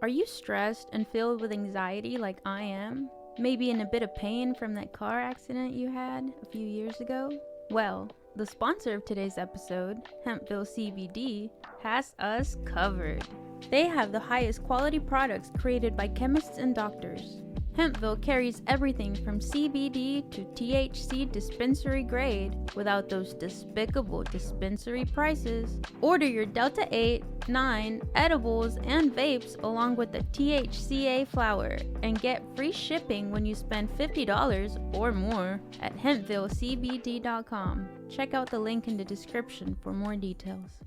Are you stressed and filled with anxiety like I am? Maybe in a bit of pain from that car accident you had a few years ago? Well, the sponsor of today's episode, Hempville CBD, has us covered. They have the highest quality products created by chemists and doctors. Hempville carries everything from CBD to THC dispensary grade without those despicable dispensary prices. Order your Delta 8, 9 edibles and vapes along with the THCA flower and get free shipping when you spend $50 or more at hempvillecbd.com. Check out the link in the description for more details.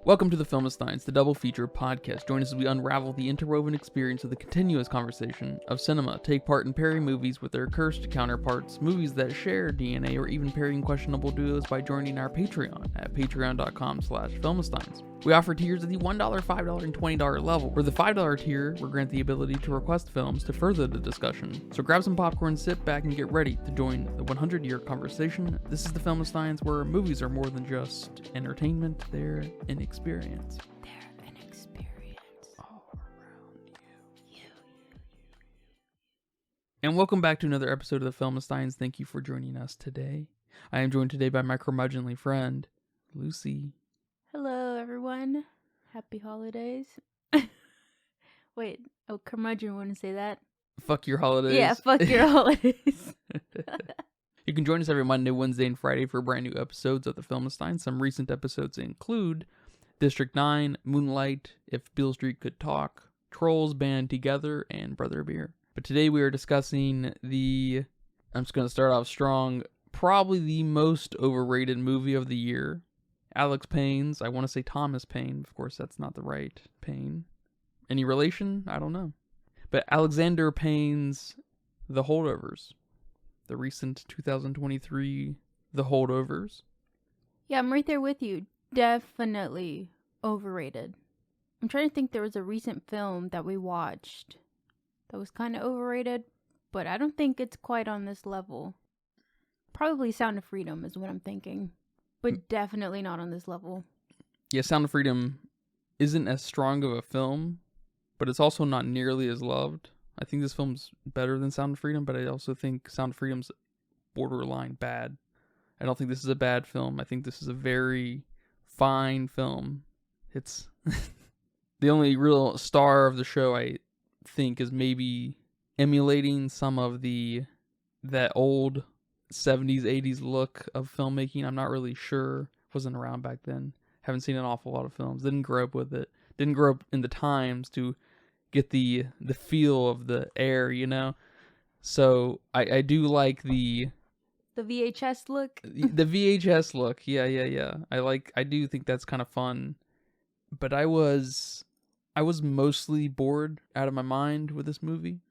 Welcome to the Filmistines, the double feature podcast. Join us as we unravel the interwoven experience of the continuous conversation of cinema. Take part in pairing movies with their cursed counterparts, movies that share DNA, or even pairing questionable duos by joining our Patreon at patreon.com/Filmistines. We offer tiers at the $1, $5, and $20 level. For the $5 tier, we grant the ability to request films to further the discussion. So grab some popcorn, sit back, and get ready to join the 100-year conversation. This is the Filmistines, where movies are more than just entertainment, they're an experience. They're an experience all around you. And welcome back to another episode of the Filmistines. Thank you for joining us today. I am joined today by my curmudgeonly friend, Lucy. Hello, everyone. Happy holidays. Wait, oh, curmudgeon wouldn't say that. Fuck your holidays. Yeah, fuck your holidays. You can join us every Monday, Wednesday, and Friday for brand new episodes of the Filmistine. Some recent episodes include District 9, Moonlight, If Beale Street Could Talk, Trolls Band Together, and Brother Beer. But today we are discussing I'm just going to start off strong, probably the most overrated movie of the year. Alex Payne's, I want to say Thomas Payne. Of course, that's not the right Payne. Any relation? I don't know. But Alexander Payne's The Holdovers. The recent 2023 The Holdovers. Yeah, I'm right there with you. Definitely overrated. I'm trying to think, there was a recent film that we watched that was kind of overrated, but I don't think it's quite on this level. Probably Sound of Freedom is what I'm thinking. But definitely not on this level. Yeah, Sound of Freedom isn't as strong of a film, but it's also not nearly as loved. I think this film's better than Sound of Freedom, but I also think Sound of Freedom's borderline bad. I don't think this is a bad film. I think this is a very fine film. It's the only real star of the show, I think, is maybe emulating some of that old 70s, 80s look of filmmaking. I'm not really sure. Wasn't around back then. Haven't seen an awful lot of films. Didn't grow up with it. Didn't grow up in the times to get the feel of the air, you know? So I do like the VHS-look? The VHS-look. Yeah. I do think that's kind of fun. But I was mostly bored out of my mind with this movie.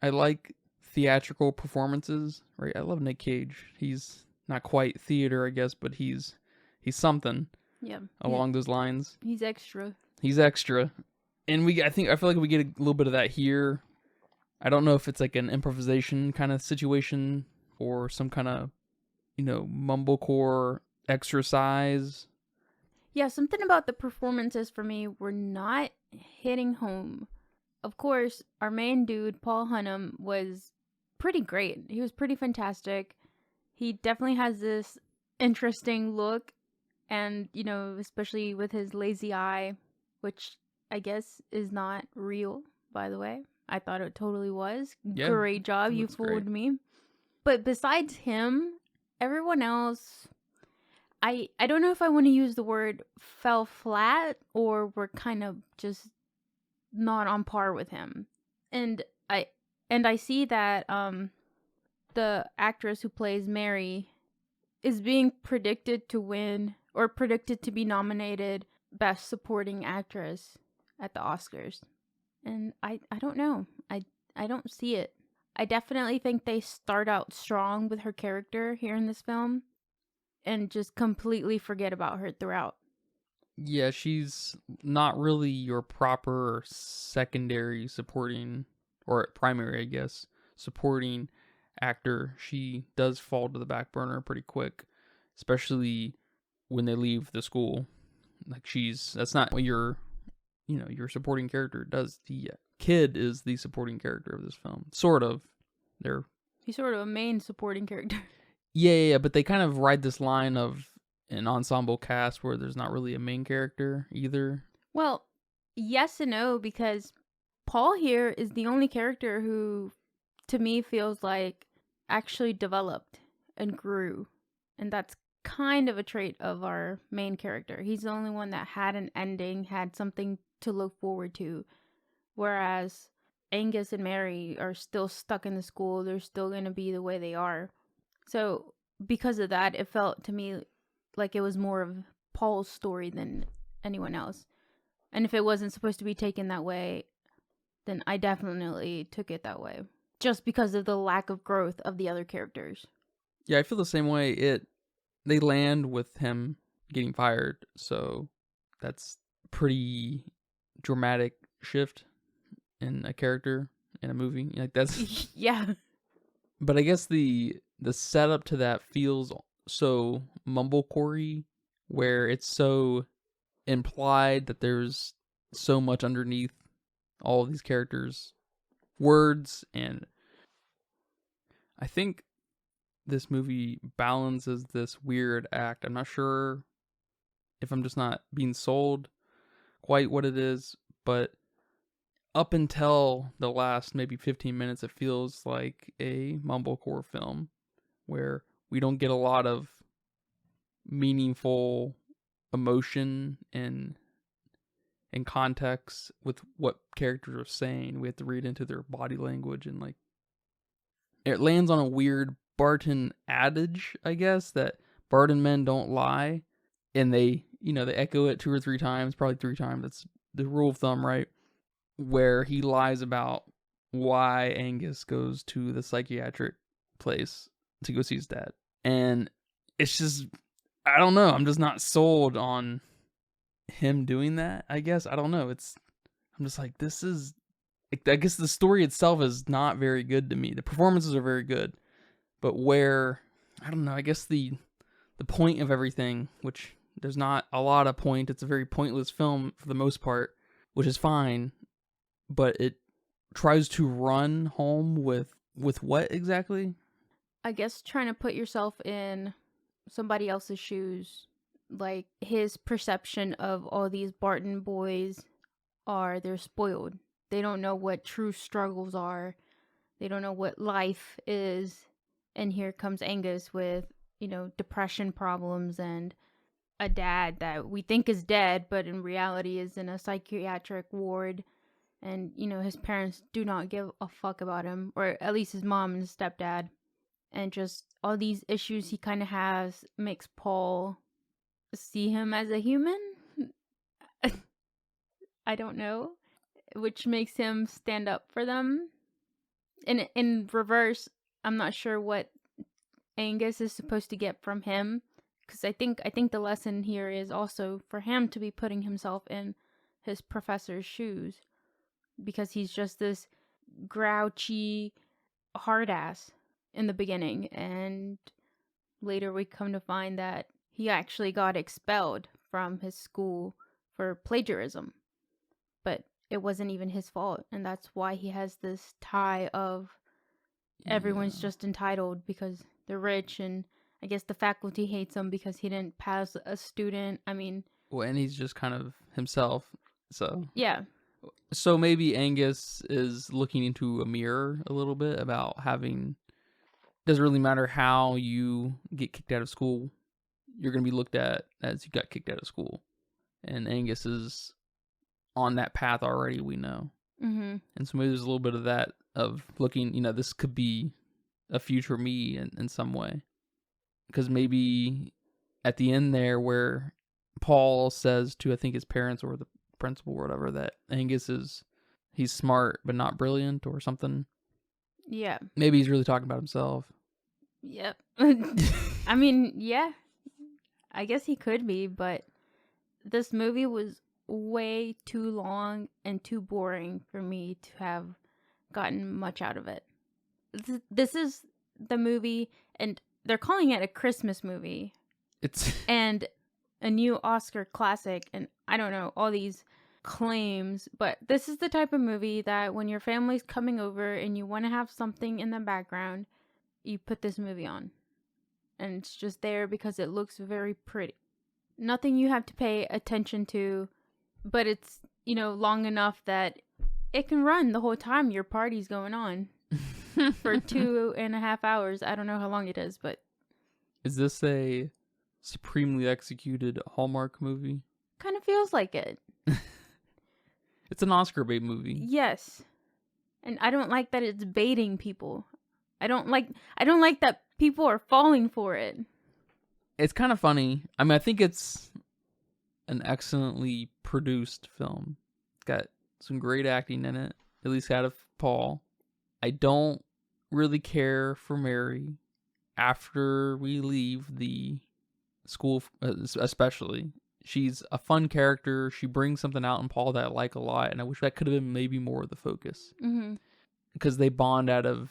I like theatrical performances, right? I love Nick Cage. He's not quite theater, I guess, but he's something. Yeah. Along those lines. He's extra. And I feel like we get a little bit of that here. I don't know if it's like an improvisation kind of situation or some kind of, mumblecore exercise. Yeah, something about the performances for me were not hitting home. Of course, our main dude, Paul Hunnam, was pretty great. He was pretty fantastic. He definitely has this interesting look, and, especially with his lazy eye, which I guess is not real, by the way. I thought it totally was. Yeah, great job. You fooled me. But besides him, everyone else, I don't know if I want to use the word fell flat or were kind of just not on par with him. And I see that the actress who plays Mary is being predicted to win or predicted to be nominated Best Supporting Actress at the Oscars. And I don't know. I don't see it. I definitely think they start out strong with her character here in this film and just completely forget about her throughout. Yeah, she's not really your proper secondary supporting, or primary, I guess, supporting actor. She does fall to the back burner pretty quick, especially when they leave the school. Like that's not what your supporting character does. The kid is the supporting character of this film. Sort of. He's sort of a main supporting character. Yeah, but they kind of ride this line of an ensemble cast where there's not really a main character either. Well, yes and no, because Paul here is the only character who, to me, feels like actually developed and grew. And that's kind of a trait of our main character. He's the only one that had an ending, had something to look forward to. Whereas Angus and Mary are still stuck in the school. They're still going to be the way they are. So because of that, it felt to me like it was more of Paul's story than anyone else. And if it wasn't supposed to be taken that way, then I definitely took it that way. Just because of the lack of growth of the other characters. Yeah, I feel the same way. They land with him getting fired, so that's pretty dramatic shift in a character in a movie. Like that's yeah. But I guess the setup to that feels so mumblecore-y, where it's so implied that there's so much underneath all of these characters' words, and I think this movie balances this weird act. I'm not sure if I'm just not being sold quite what it is, but up until the last maybe 15 minutes, it feels like a mumblecore film where we don't get a lot of meaningful emotion and context with what characters are saying. We have to read into their body language, and like it lands on a weird Barton adage, I guess, that Barton men don't lie, and they echo it 2 or 3 times, probably 3 times. That's the rule of thumb, right? Where he lies about why Angus goes to the psychiatric place to go see his dad. And it's just, I don't know. I'm just not sold on him doing that, I guess. I don't know. I'm just like, I guess the story itself is not very good to me. The performances are very good. But I don't know, I guess the point of everything, which there's not a lot of point. It's a very pointless film for the most part, which is fine. But it tries to run home with what exactly? I guess trying to put yourself in somebody else's shoes. Like, his perception of all these Barton boys they're spoiled. They don't know what true struggles are. They don't know what life is. And here comes Angus with, depression problems and a dad that we think is dead, but in reality is in a psychiatric ward. And, his parents do not give a fuck about him, or at least his mom and his stepdad. And just all these issues he kind of has makes Paul see him as a human. I don't know. Which makes him stand up for them. In reverse, I'm not sure what Angus is supposed to get from him. Because I think the lesson here is also for him to be putting himself in his professor's shoes. Because he's just this grouchy hard ass in the beginning, and later we come to find that he actually got expelled from his school for plagiarism, but it wasn't even his fault, and that's why he has this tie of everyone's just entitled because they're rich, and I guess the faculty hates him because he didn't pass a student. I mean, well, and he's just kind of himself, so yeah. So maybe Angus is looking into a mirror a little bit about doesn't really matter how you get kicked out of school, you're going to be looked at as you got kicked out of school. And Angus is on that path already, we know. Mm-hmm. And so maybe there's a little bit of that, of looking, this could be a future me in some way. Because maybe at the end there where Paul says to, I think, his parents or the principal or whatever, that Angus he's smart but not brilliant or something. Yeah. Maybe he's really talking about himself. Yep. I mean, yeah. I guess he could be, but this movie was way too long and too boring for me to have gotten much out of it. This is the movie, and they're calling it a Christmas movie. It's and a new Oscar classic, and I don't know, all these claims, but this is the type of movie that when your family's coming over and you want to have something in the background, you put this movie on. And it's just there because it looks very pretty. Nothing you have to pay attention to, but it's, long enough that it can run the whole time your party's going on for 2.5 hours. I don't know how long it is, but. Is this a supremely executed Hallmark movie? Kind of feels like it. It's an Oscar bait movie. Yes. And I don't like that it's baiting people. I don't like that people are falling for it. It's kind of funny. I mean, I think it's an excellently produced film. It's got some great acting in it, at least out of Paul. I don't really care for Mary after we leave the school, especially. She's a fun character. She brings something out in Paul that I like a lot, and I wish that could have been maybe more of the focus. Because they bond out of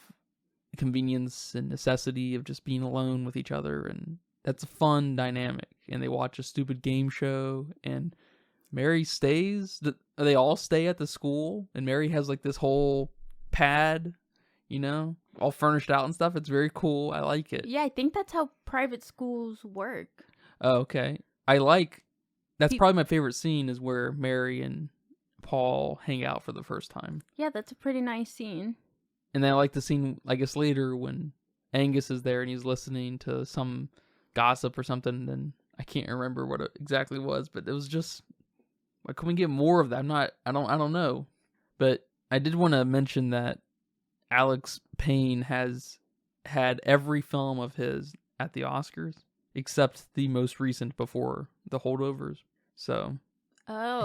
convenience and necessity of just being alone with each other, and that's a fun dynamic. And they watch a stupid game show, and Mary stays. They all stay at the school, and Mary has like this whole pad, all furnished out and stuff. It's very cool. I like it. Yeah, I think that's how private schools work. Oh, okay. That's probably my favorite scene, is where Mary and Paul hang out for the first time. Yeah, that's a pretty nice scene. And then I like the scene, I guess, later when Angus is there and he's listening to some gossip or something. And I can't remember what it exactly was, but it was just, why couldn't we get more of that? I don't know. But I did want to mention that Alex Payne has had every film of his at the Oscars, except the most recent before the Holdovers. So,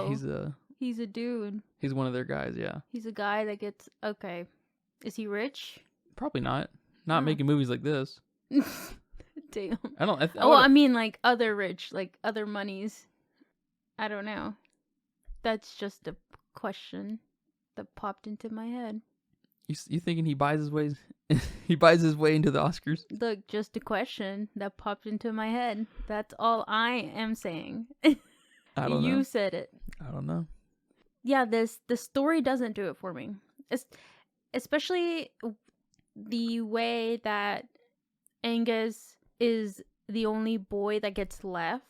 he's a dude. He's one of their guys, yeah. He's a guy that gets, okay. Is he rich? Probably not. Not making movies like this. Damn. I mean like other rich, like other monies. I don't know. That's just a question that popped into my head. You thinking he buys his way? He buys his way into the Oscars? Look, just a question that popped into my head. That's all I am saying. I don't know. You said it. I don't know. Yeah, the story doesn't do it for me. Especially the way that Angus is the only boy that gets left.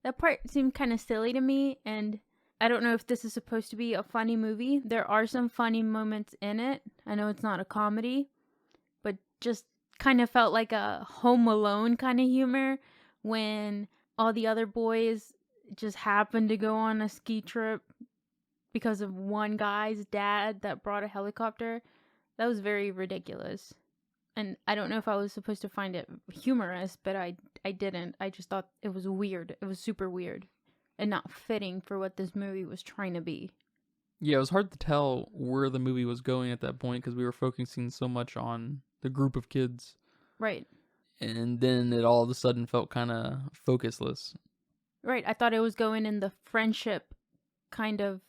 That part seemed kind of silly to me, and I don't know if this is supposed to be a funny movie. There are some funny moments in it. I know it's not a comedy, but just kind of felt like a Home Alone kind of humor when all the other boys just happened to go on a ski trip because of one guy's dad that brought a helicopter. That was very ridiculous. And I don't know if I was supposed to find it humorous, but I didn't. I just thought it was weird. It was super weird and not fitting for what this movie was trying to be. Yeah, it was hard to tell where the movie was going at that point because we were focusing so much on the group of kids. Right. And then it all of a sudden felt kind of focusless. Right. I thought it was going in the friendship kind of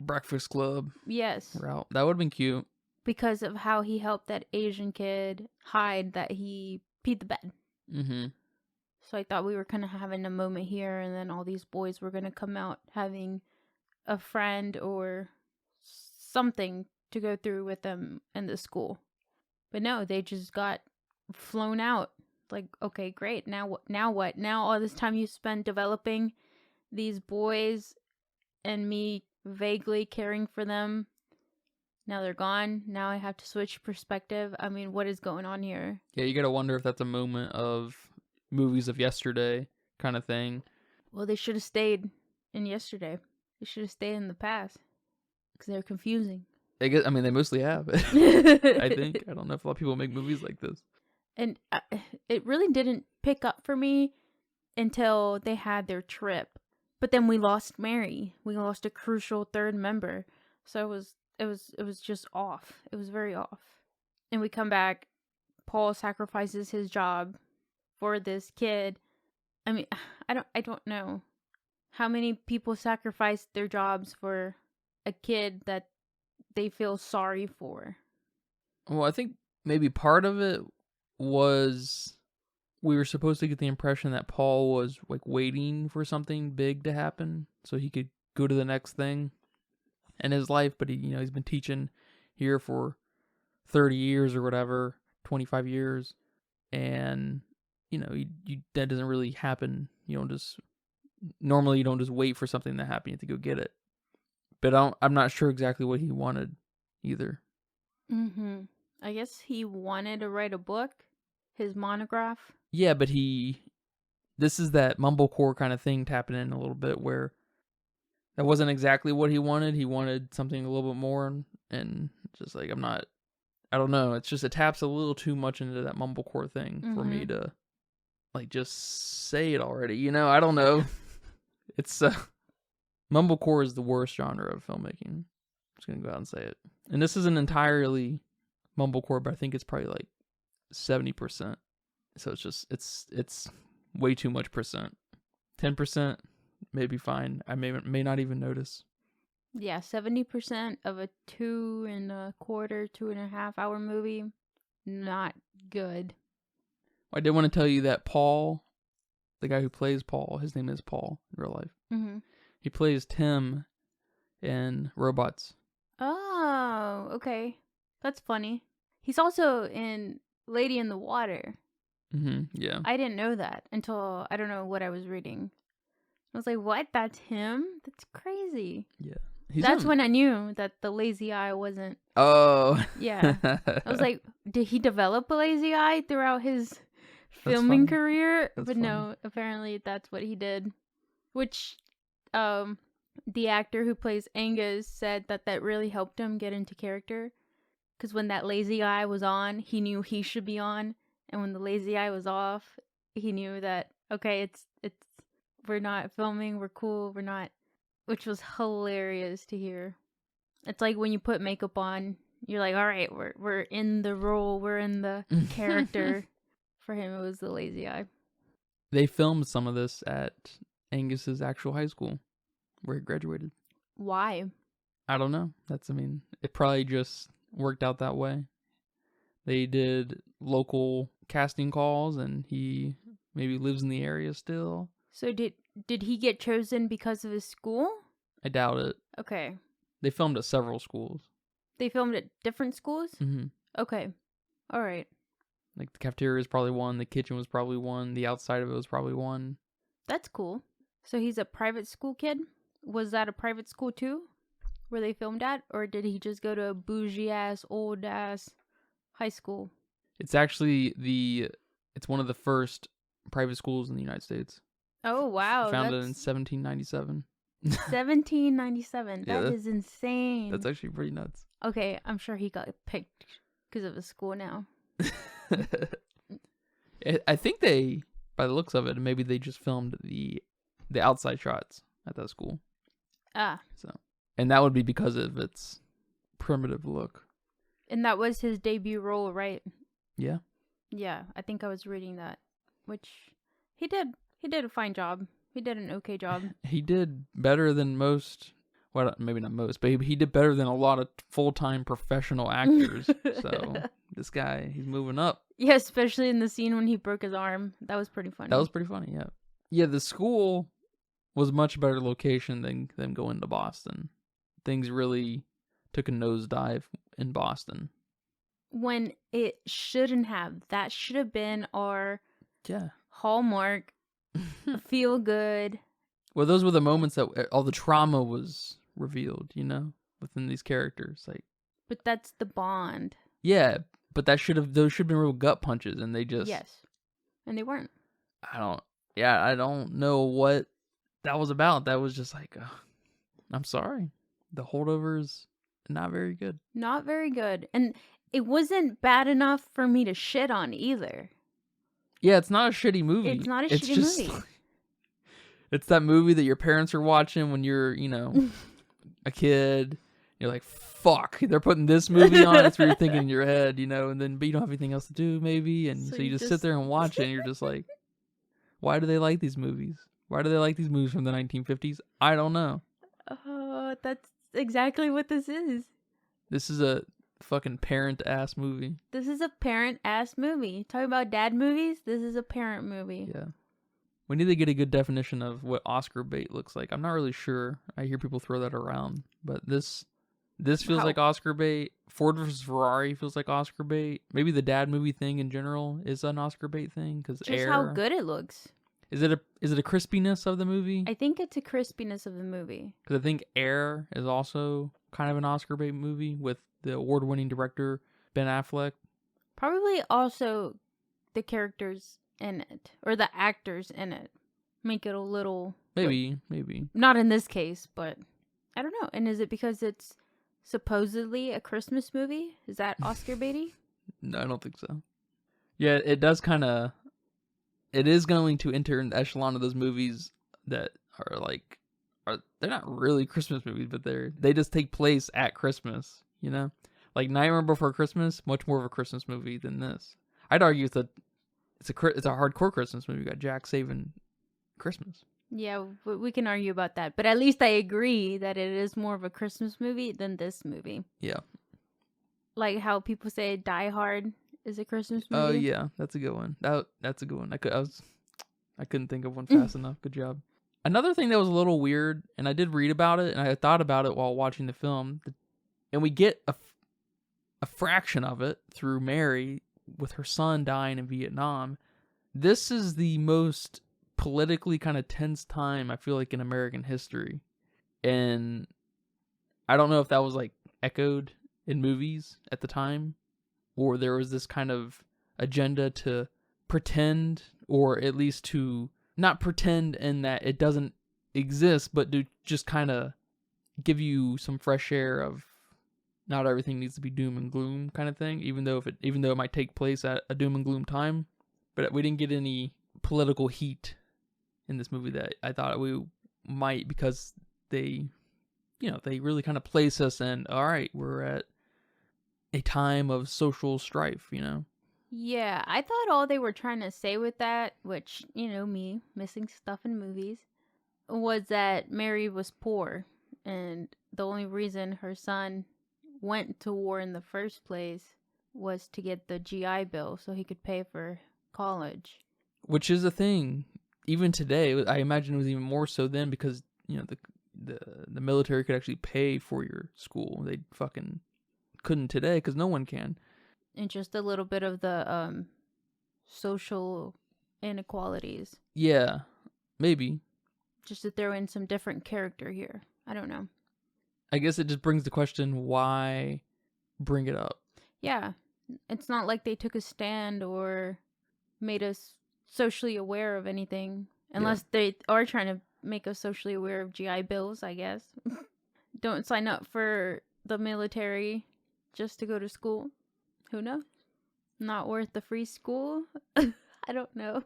Breakfast Club. Yes. Route. That would have been cute. Because of how he helped that Asian kid hide that he peed the bed. Mm-hmm. So I thought we were kind of having a moment here, and then all these boys were going to come out having a friend or something to go through with them in the school. But no, they just got flown out. Like, okay, great. Now what? Now all this time you spent developing these boys and me vaguely caring for them, now they're gone. Now I have to switch perspective. I mean, what is going on here? Yeah, you gotta wonder if that's a moment of movies of yesterday kind of thing. Well, they should have stayed in yesterday. They should have stayed in the past because they're confusing. They mostly have. I think. I don't know if a lot of people make movies like this. And it really didn't pick up for me until they had their trip. But then we lost Mary. We lost a crucial third member. So it was just off. It was very off. And we come back. Paul sacrifices his job for this kid. I mean, I don't know how many people sacrifice their jobs for a kid that they feel sorry for. Well, I think maybe part of it was we were supposed to get the impression that Paul was like waiting for something big to happen so he could go to the next thing in his life, but he's been teaching here for 30 years or whatever, 25 years, and that doesn't really happen. Normally you don't just wait for something to happen, you have to go get it. But I'm not sure exactly what he wanted either. Mm-hmm. I guess he wanted to write a book, his monograph. Yeah, but this is that mumblecore kind of thing tapping in a little bit where that wasn't exactly what he wanted. He wanted something a little bit more, and just like, I don't know. It's just, it taps a little too much into that mumblecore thing for me to like just say it already. I don't know. It's mumblecore is the worst genre of filmmaking. I'm just gonna go out and say it. And this isn't entirely mumblecore, but I think it's probably like 70%. So it's just it's way too much percent. 10% maybe fine. I may not even notice. Yeah, 70% of a 2.25, 2.5 hour movie, not good. I did want to tell you that Paul, the guy who plays Paul, his name is Paul in real life. Mm-hmm. He plays Tim in Robots. Oh, okay. That's funny. He's also in Lady in the Water. Mm-hmm, yeah. I didn't know that until, I don't know what I was reading. I was like, what? That's him? That's crazy. Yeah. That's when I knew that the lazy eye wasn't. Oh. Yeah. I was like, did he develop a lazy eye throughout his filming career? But no, apparently that's what he did. Which, the actor who plays Angus said that really helped him get into character. Because when that lazy eye was on, he knew he should be on. And when the lazy eye was off, he knew that, okay, it's we're not filming, we're cool, we're not, which was hilarious to hear. It's like when you put makeup on, you're like, all right, we're in the role, we're in the character. For him, it was the lazy eye. They filmed some of this at Angus's actual high school where he graduated. Why? I don't know. It probably just worked out that way. They did local casting calls, and he maybe lives in the area still. So did he get chosen because of his school? I doubt it. Okay. They filmed at several schools. They filmed at different schools? Mm-hmm. Okay. All right. Like the cafeteria is probably one, the kitchen was probably one, the outside of it was probably one. That's cool. So he's a private school kid? Was that a private school too? Where they filmed at? Or did he just go to a bougie-ass, old-ass high school? It's actually it's one of the first private schools in the United States. Oh, wow. Founded in 1797. 1797. Yeah, that is insane. That's actually pretty nuts. Okay, I'm sure he got picked because of his school now. I think they, by the looks of it, maybe they just filmed the outside shots at that school. And that would be because of its primitive look. And that was his debut role, right? Yeah. Yeah, I think I was reading that, which he did a fine job. He did an okay job. He did better than most, well, maybe not most, but he did better than a lot of full-time professional actors. So this guy, he's moving up. Yeah, especially in the scene when he broke his arm. That was pretty funny. That was pretty funny, yeah. Yeah, the school was a much better location than them going to Boston. Things really took a nosedive in Boston. When it shouldn't have. That should have been our hallmark. Feel good. Well, those were the moments that all the trauma was revealed, within these characters. But that's the bond. Yeah, but those should have been real gut punches, and they just... Yes. And they weren't. I don't know what that was about. That was just like, I'm sorry. The Holdovers, not very good. Not very good. And it wasn't bad enough for me to shit on either. Yeah, it's not a shitty movie. It's not a shitty movie. It's that movie that your parents are watching when you're, a kid. You're like, fuck, they're putting this movie on. That's what you're thinking in your head, but you don't have anything else to do, maybe. And so you just sit there and watch it, and you're just like, why do they like these movies? Why do they like these movies from the 1950s? I don't know. That's exactly what this is. This is fucking parent ass movie. This is a parent ass movie. Talking about dad movies, this is a parent movie. Yeah. We need to get a good definition of what Oscar bait looks like. I'm not really sure. I hear people throw that around, but this feels like Oscar bait. Ford versus Ferrari feels like Oscar bait. Maybe the dad movie thing in general is an Oscar bait thing because just how good it looks. Is it a crispiness of the movie? I think it's a crispiness of the movie. Because I think Air is also kind of an Oscar bait movie with the award-winning director Ben Affleck. Probably also the characters in it or the actors in it make it a little maybe not in this case, but I don't know. And is it because it's supposedly a Christmas movie? Is that Oscar baity? No, I don't think so. Yeah, it does kind of. It is going to enter in the echelon of those movies that they're not really Christmas movies, but they just take place at Christmas. You know, like Nightmare Before Christmas, much more of a Christmas movie than this. I'd argue it's a hardcore Christmas movie. You got Jack saving Christmas. Yeah, we can argue about that, but at least I agree that it is more of a Christmas movie than this movie. Yeah, like how people say Die Hard is a Christmas movie. Oh yeah, that's a good one. That's a good one. I couldn't think of one fast enough. Good job. Another thing that was a little weird, and I did read about it, and I thought about it while watching the film, and we get a fraction of it through Mary with her son dying in Vietnam. This is the most politically kind of tense time I feel like in American history, and I don't know if that was like echoed in movies at the time, or there was this kind of agenda to pretend, or at least to not pretend in that it doesn't exist, but to just kind of give you some fresh air of not everything needs to be doom and gloom kind of thing, even though it might take place at a doom and gloom time. But we didn't get any political heat in this movie that I thought we might, because they really kind of place us in, all right, we're at a time of social strife, Yeah, I thought all they were trying to say with that, which, me missing stuff in movies, was that Mary was poor, and the only reason her son went to war in the first place was to get the GI Bill so he could pay for college. Which is a thing. Even today, I imagine it was even more so then, because, the military could actually pay for your school. They fucking couldn't today because no one can. And just a little bit of the social inequalities. Yeah, maybe. Just to throw in some different character here. I don't know. I guess it just brings the question, why bring it up? Yeah. It's not like they took a stand or made us socially aware of anything. Unless they are trying to make us socially aware of GI Bills, I guess. Don't sign up for the military just to go to school. Who knows? Not worth the free school? I don't know.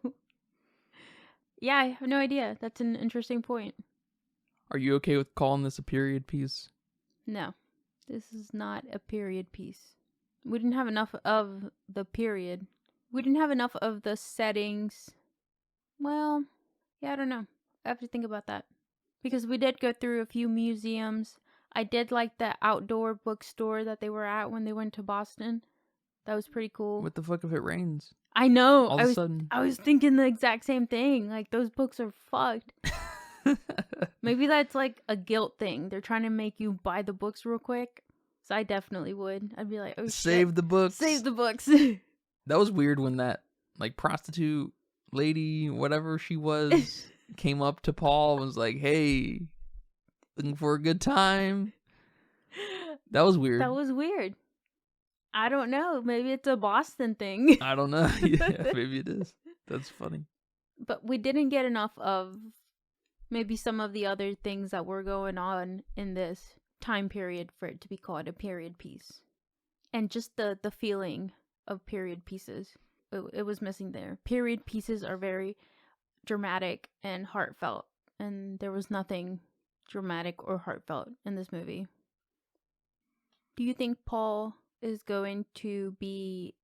Yeah, I have no idea. That's an interesting point. Are you okay with calling this a period piece? No, this is not a period piece. We didn't have enough of the period. We didn't have enough of the settings. Well, yeah, I don't know. I have to think about that. Because we did go through a few museums. I did like the outdoor bookstore that they were at when they went to Boston. That was pretty cool. What the fuck if it rains? I know. All of a sudden. I was thinking the exact same thing. Like, those books are fucked. Maybe that's like a guilt thing. They're trying to make you buy the books real quick. So I definitely would. I'd be like, oh, save shit. the books. Save the books. That was weird when that, like, prostitute lady, whatever she was, came up to Paul and was like, hey, looking for a good time? That was weird. That was weird. I don't know. Maybe it's a Boston thing. I don't know. Yeah, maybe it is. That's funny. But we didn't get enough of maybe some of the other things that were going on in this time period for it to be called a period piece. And just the feeling of period pieces. It was missing there. Period pieces are very dramatic and heartfelt. And there was nothing dramatic or heartfelt in this movie. Do you think Paul is going to be,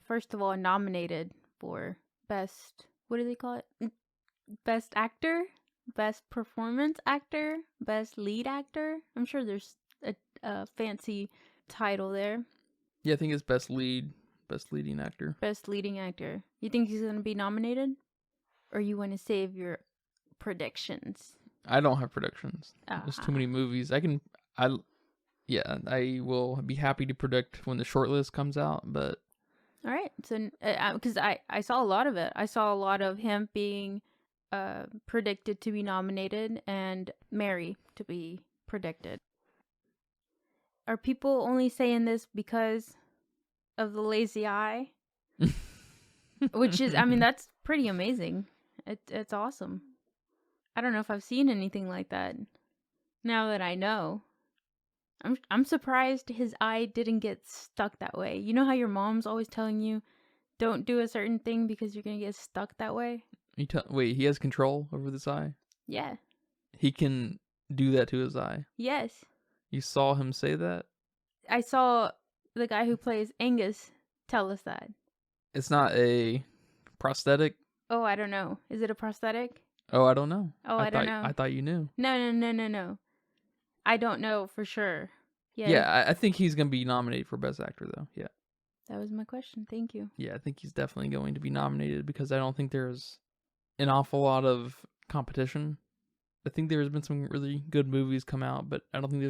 first of all, nominated for best, what do they call it? Best actor? Best performance actor? Best lead actor? I'm sure there's a fancy title there. Yeah, I think it's best leading actor. Best leading actor. You think he's going to be nominated? Or you want to save your predictions? I don't have predictions. There's too many movies. I will be happy to predict when the shortlist comes out, but... All right. So, because I saw a lot of it. I saw a lot of him being predicted to be nominated and Mary to be predicted. Are people only saying this because of the lazy eye? Which is, I mean, that's pretty amazing. It's awesome. I don't know if I've seen anything like that. Now that I know, I'm surprised his eye didn't get stuck that way. You know how your mom's always telling you, don't do a certain thing because you're gonna get stuck that way? Wait, he has control over this eye? Yeah. He can do that to his eye? Yes. You saw him say that? I saw the guy who plays Angus tell us that. It's not a prosthetic? Oh, I don't know. Is it a prosthetic? Oh, I don't know. Oh, I don't know. I thought you knew. No. I don't know for sure. Yeah, I think he's going to be nominated for Best Actor, though. Yeah. That was my question. Thank you. Yeah, I think he's definitely going to be nominated because I don't think there's an awful lot of competition. I think there's been some really good movies come out, but I don't think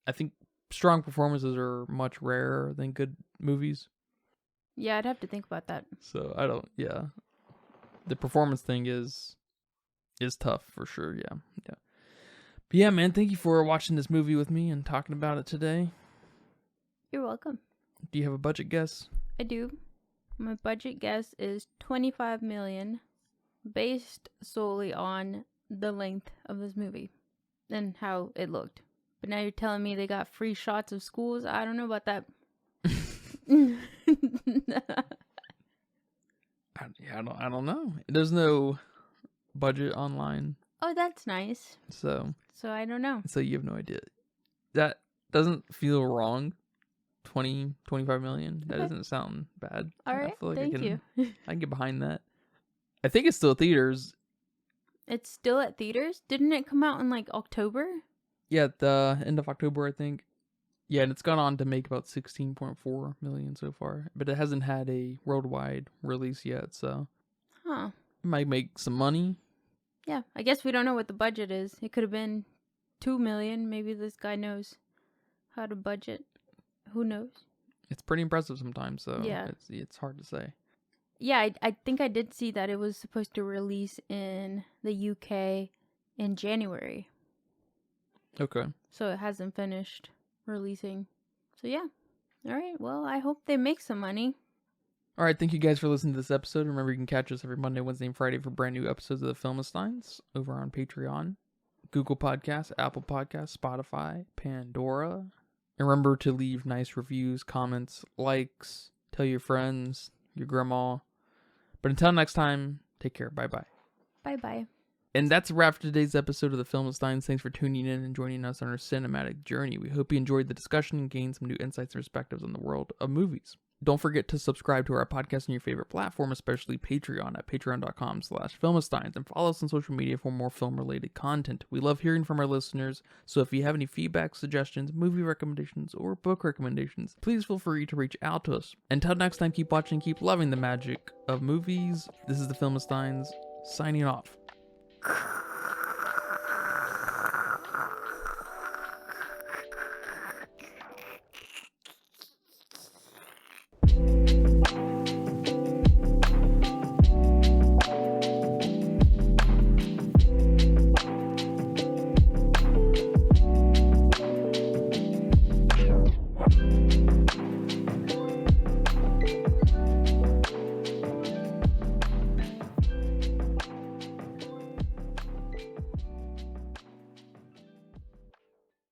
I think strong performances are much rarer than good movies. Yeah, I'd have to think about that. So, the performance thing is tough for sure, yeah. But yeah, man, thank you for watching this movie with me and talking about it today. You're welcome. Do you have a budget guess? I do. My budget guess is $25 million, based solely on the length of this movie and how it looked. But now you're telling me they got free shots of schools? I don't know about that. I don't know. There's no budget online. Oh, that's nice. So I don't know. So you have no idea. That doesn't feel wrong. 25 million. That doesn't sound bad. All right. I feel like thank you. I can get behind that. I think it's still theaters. It's still at theaters? Didn't it come out in like October? Yeah, at the end of October, I think. Yeah, and it's gone on to make about 16.4 million so far, but it hasn't had a worldwide release yet, so it might make some money. Yeah, I guess we don't know what the budget is. It could have been 2 million. Maybe this guy knows how to budget. Who knows? It's pretty impressive sometimes, so yeah. It's hard to say. Yeah, I think I did see that it was supposed to release in the UK in January. Okay. So it hasn't finished releasing. So yeah. All right. Well, I hope they make some money. All right. Thank you guys for listening to this episode. Remember, you can catch us every Monday, Wednesday, and Friday for brand new episodes of the Filmistines over on Patreon, Google Podcasts, Apple Podcasts, Spotify, Pandora. And remember to leave nice reviews, comments, likes, tell your friends, your grandma. But until next time, take care. Bye-bye. Bye-bye. And that's a wrap for today's episode of the Filmistines. Thanks for tuning in and joining us on our cinematic journey. We hope you enjoyed the discussion and gained some new insights and perspectives on the world of movies. Don't forget to subscribe to our podcast on your favorite platform, especially Patreon at patreon.com/Filmistines, and follow us on social media for more film-related content. We love hearing from our listeners, so if you have any feedback, suggestions, movie recommendations, or book recommendations, please feel free to reach out to us. Until next time, keep watching, keep loving the magic of movies. This is the Filmistines, signing off.